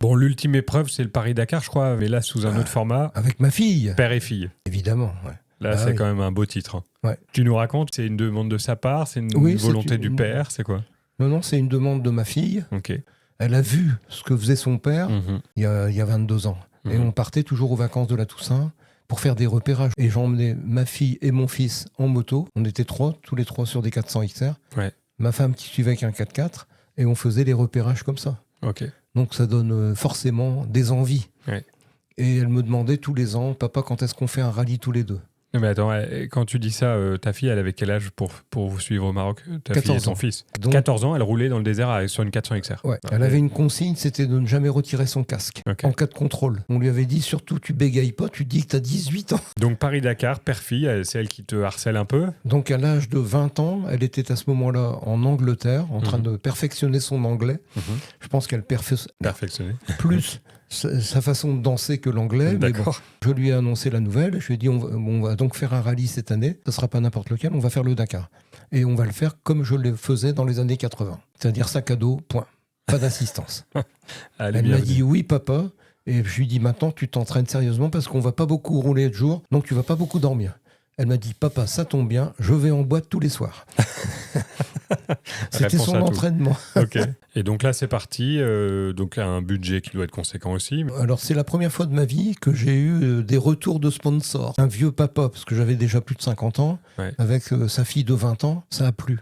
Bon, l'ultime épreuve, c'est le Paris-Dakar, je crois, mais là, sous un autre format. Avec ma fille. Père et fille. Évidemment, ouais. Là, c'est quand même un beau titre. Hein. Ouais. Tu nous racontes, c'est une demande de sa part, c'est une volonté du père, c'est quoi? Non, c'est une demande de ma fille. Ok. Elle a vu ce que faisait son père il y a 22 ans. Et on partait toujours aux vacances de la Toussaint pour faire des repérages. Et j'emmenais ma fille et mon fils en moto. On était tous les trois sur des 400 XR. Ouais. Ma femme qui suivait avec un 4x4. Et on faisait les repérages comme ça. Ok. Donc ça donne forcément des envies. Ouais. Et elle me demandait tous les ans, papa, quand est-ce qu'on fait un rallye tous les deux? Non, mais attends, quand tu dis ça, ta fille, elle avait quel âge pour vous suivre au Maroc? Ta fille et son fils. Donc, 14 ans, elle roulait dans le désert sur une 400 XR. Ouais, elle avait une consigne, c'était de ne jamais retirer son casque en cas de contrôle. On lui avait dit, surtout, tu bégayes pas, tu dis que tu as 18 ans. Donc Paris-Dakar, père-fille, c'est elle qui te harcèle un peu? Donc à l'âge de 20 ans, elle était à ce moment-là en Angleterre, en train de perfectionner son anglais. Je pense qu'elle perfectionnait plus sa façon de danser que l'anglais. D'accord. Mais bon, je lui ai annoncé la nouvelle. Je lui ai dit, on va donc faire un rallye cette année. Ce ne sera pas n'importe lequel, on va faire le Dakar. Et on va le faire comme je le faisais dans les années 80. C'est-à-dire sac à dos, point. Pas d'assistance. Elle m'a dit, oui papa. Et je lui ai dit, maintenant tu t'entraînes sérieusement parce qu'on ne va pas beaucoup rouler de jour, donc tu ne vas pas beaucoup dormir. Elle m'a dit, papa, ça tombe bien, je vais en boîte tous les soirs. C'était son entraînement. Ok. Et donc là, c'est parti. Donc un budget qui doit être conséquent aussi. Alors, c'est la première fois de ma vie que j'ai eu des retours de sponsors. Un vieux papa, parce que j'avais déjà plus de 50 ans, avec sa fille de 20 ans, ça a plu.